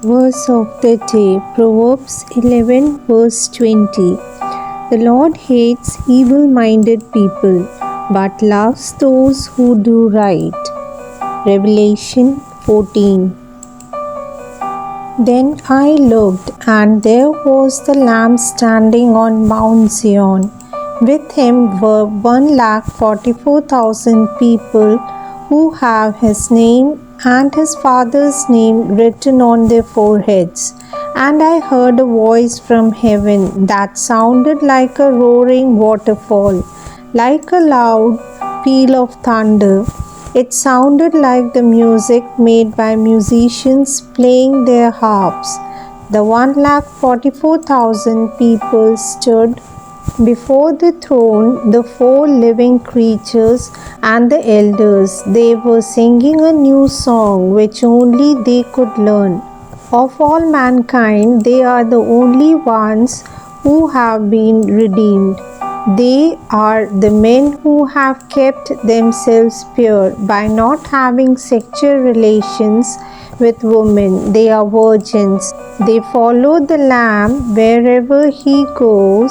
Verse of the day, Proverbs 11 verse 20. The Lord hates evil-minded people, but loves those who do right. Revelation 14. Then I looked, and there was the Lamb standing on Mount Zion. With him were 144,000 people who have his name and his Father's name written on their foreheads. And I heard a voice from heaven that sounded like a roaring waterfall, like a loud peal of thunder. It sounded like the music made by musicians playing their harps. The 144,000 people stood before the throne, the four living creatures and the elders. They were singing a new song which only they could learn. Of all mankind, they are the only ones who have been redeemed. They are the men who have kept themselves pure by not having sexual relations with women. They are virgins. They follow the Lamb wherever he goes.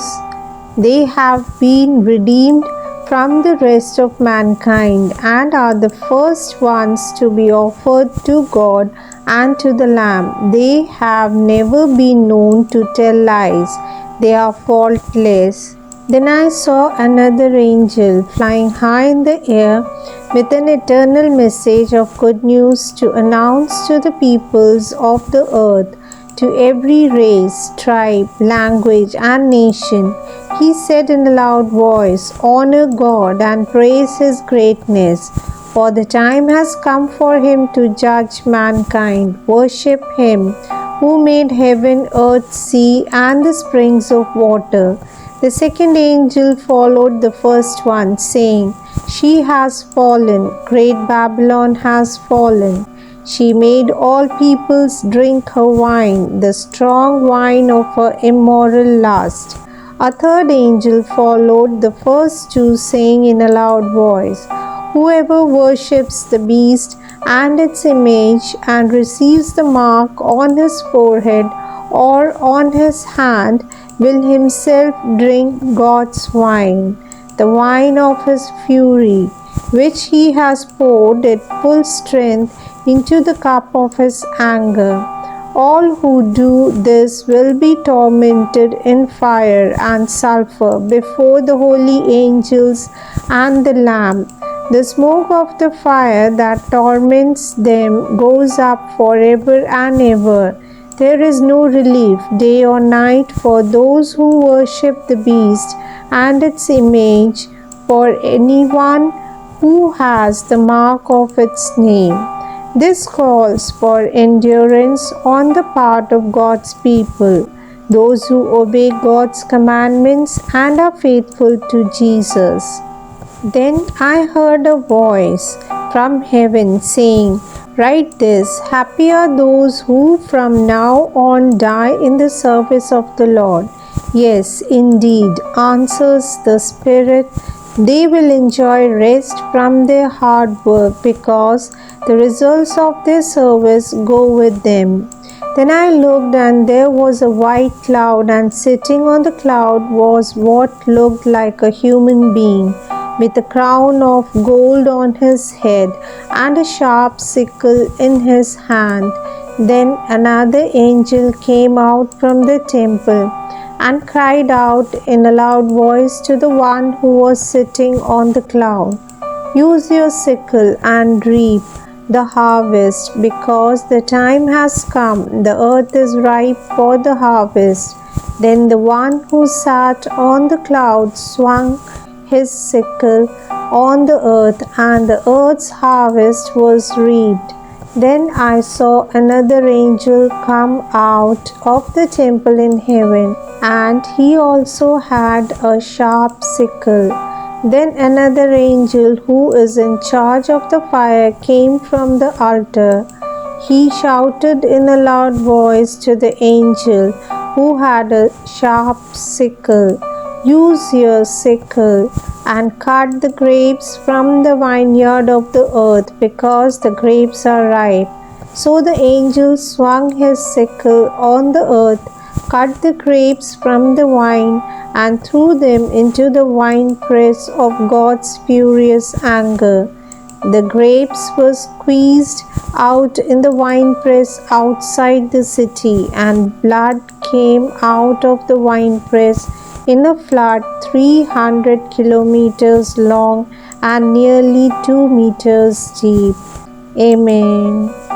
They have been redeemed from the rest of mankind and are the first ones to be offered to God and to the Lamb. They have never been known to tell lies. They are faultless. Then I saw another angel flying high in the air with an eternal message of good news to announce to the peoples of the earth, to every race, tribe, language, and nation. He said in a loud voice, "Honor God and praise His greatness, for the time has come for Him to judge mankind. Worship Him who made heaven, earth, sea, and the springs of water." The second angel followed the first one, saying, "She has fallen, great Babylon has fallen. She made all peoples drink her wine, the strong wine of her immoral lust." A third angel followed the first two, saying in a loud voice, "Whoever worships the beast and its image and receives the mark on his forehead or on his hand will himself drink God's wine, the wine of his fury, which he has poured at full strength into the cup of his anger. All who do this will be tormented in fire and sulfur before the holy angels and the Lamb. The smoke of the fire that torments them goes up forever and ever. There is no relief day or night for those who worship the beast and its image, for anyone who has the mark of its name. This calls for endurance on the part of God's people, those who obey God's commandments and are faithful to Jesus. Then I heard a voice from heaven saying, "Write this, happy are those who from now on die in the service of the Lord." "Yes, indeed," answers the Spirit, "they will enjoy rest from their hard work because the results of their service go with them." Then I looked, and there was a white cloud, and sitting on the cloud was what looked like a human being, with a crown of gold on his head and a sharp sickle in his hand. Then another angel came out from the temple and cried out in a loud voice to the one who was sitting on the cloud, "Use your sickle and reap the harvest, because the time has come, the earth is ripe for the harvest." Then the one who sat on the cloud swung his sickle on the earth, and the earth's harvest was reaped. Then I saw another angel come out of the temple in heaven, and he also had a sharp sickle. Then another angel who is in charge of the fire came from the altar. He shouted in a loud voice to the angel who had a sharp sickle, "Use your sickle and cut the grapes from the vineyard of the earth, because the grapes are ripe." So the angel swung his sickle on the earth, cut the grapes from the vine, and threw them into the winepress of God's furious anger. The grapes were squeezed out in the winepress outside the city, and blood came out of the winepress in a flood 300 kilometers long and nearly 2 meters deep. Amen.